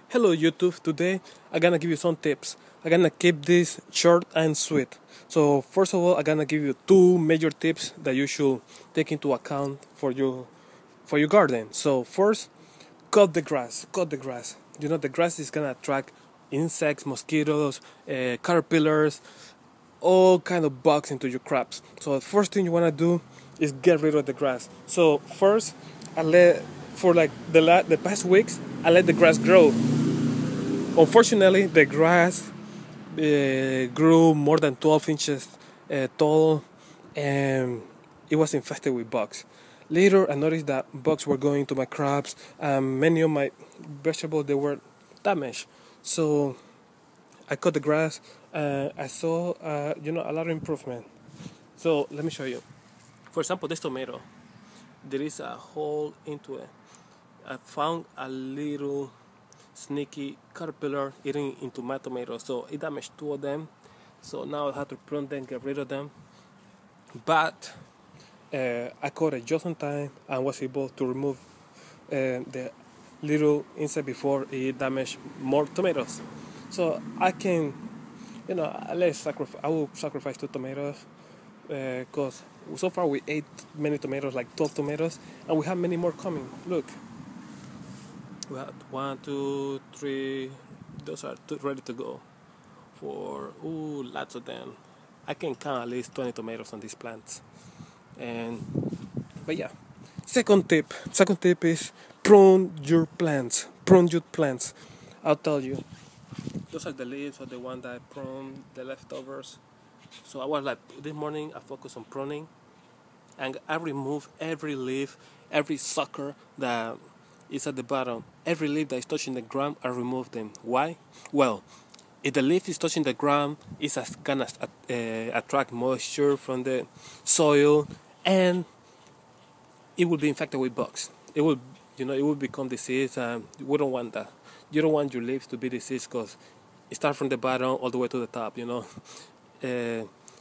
Hello YouTube, today I'm gonna give you some tips. I'm gonna keep this short and sweet. So first of all, I'm gonna give you two major tips that you should take into account for your garden. So first, cut the grass. Cut the grass. You know the grass is gonna attract insects, mosquitoes, caterpillars, all kind of bugs into your crops. So the first thing you wanna do is get rid of the grass. So first, I let for like the past weeks I let the grass grow. Unfortunately, the grass grew more than 12 inches tall, and it was infested with bugs. Later, I noticed that bugs were going to my crops, and many of my vegetables they were damaged. So I cut the grass. I saw, a lot of improvement. So let me show you. For example, this tomato, there is a hole into it. I found a little sneaky caterpillar eating into my tomatoes, so it damaged two of them. So now I have to prune them, get rid of them. But I caught it just in time and was able to remove the little insect before it damaged more tomatoes. So I can, I will sacrifice two tomatoes because so far we ate many tomatoes, like 12 tomatoes, and we have many more coming. Look. We have one, two, three. Those are ready to go. Lots of them. I can count at least 20 tomatoes on these plants. And but yeah. Second tip. Second tip is prune your plants. Prune your plants. I'll tell you. Those are the leaves of the one that I pruned, the leftovers. So I was like this morning I focused on pruning, and I remove every leaf, every sucker that is at the bottom. Every leaf that is touching the ground, I remove them. Why? Well, if the leaf is touching the ground, it's gonna attract moisture from the soil, and it will be infected with bugs. It will become disease, and we don't want that. You don't want your leaves to be diseased because it starts from the bottom all the way to the top.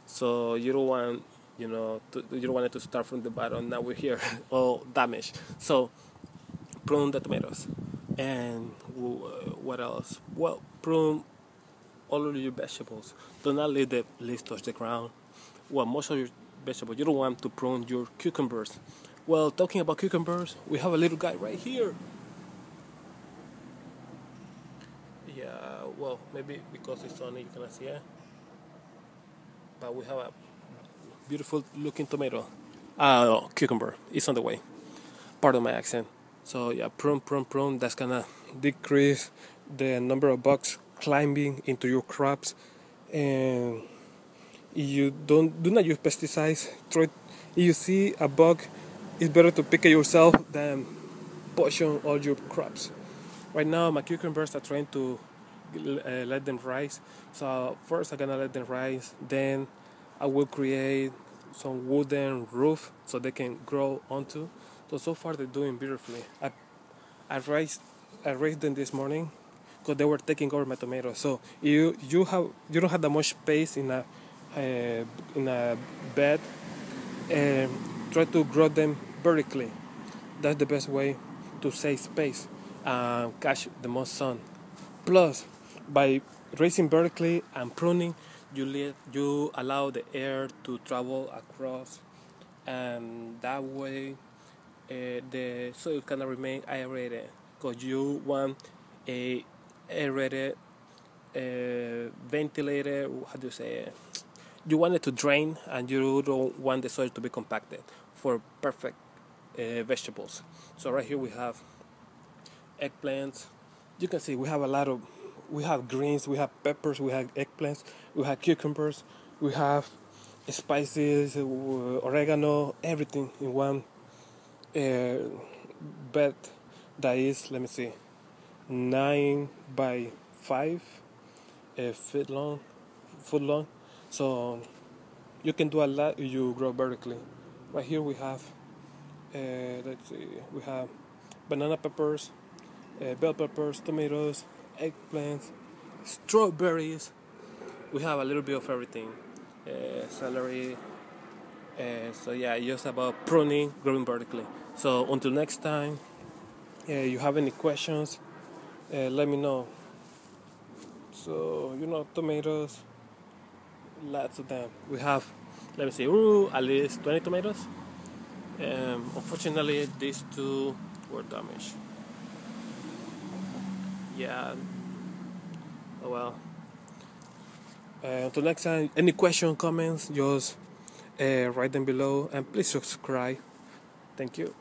So you don't want, you don't want it to start from the bottom. Now we're here, all damaged. So prune the tomatoes. And what else? Well, prune all of your vegetables. Do not let the leaves touch the ground. Well, most of your vegetables, you don't want to prune your cucumbers. Well, talking about cucumbers, we have a little guy right here. Yeah, well, maybe because it's sunny you cannot see it. But we have a beautiful looking tomato. No, cucumber. It's on the way. Pardon my accent. So yeah, prune. That's gonna decrease the number of bugs climbing into your crops. And if you do not use pesticides, if you see a bug, it's better to pick it yourself than poison all your crops. Right now, my cucumbers are trying to let them rise. So first, I'm gonna let them rise. Then I will create some wooden roof so they can grow onto. So far they're doing beautifully. I raised I raised them this morning because they were taking over my tomatoes. So you don't have that much space in a bed, and try to grow them vertically. That's the best way to save space and catch the most sun. Plus, by raising vertically and pruning, you allow the air to travel across, and that way the soil can remain aerated. Because you want a aerated, ventilated. How do you say it? You want it to drain, and you don't want the soil to be compacted for perfect vegetables. So right here we have eggplants. You can see we have greens, we have peppers, we have eggplants, we have cucumbers, we have spices, oregano, everything in one uh, bed that is, let me see, 9 by 5 foot long. So you can do a lot if you grow vertically. Right here we have, let's see, we have banana peppers, bell peppers, tomatoes, eggplants, strawberries. We have a little bit of everything. Celery. So yeah, it's just about pruning, growing vertically. So until next time, you have any questions, let me know. So tomatoes, lots of them. We have, let me see, at least 20 tomatoes. Unfortunately, these two were damaged. Yeah. Oh well. Until next time, any question, comments, just write them below, and please subscribe. Thank you.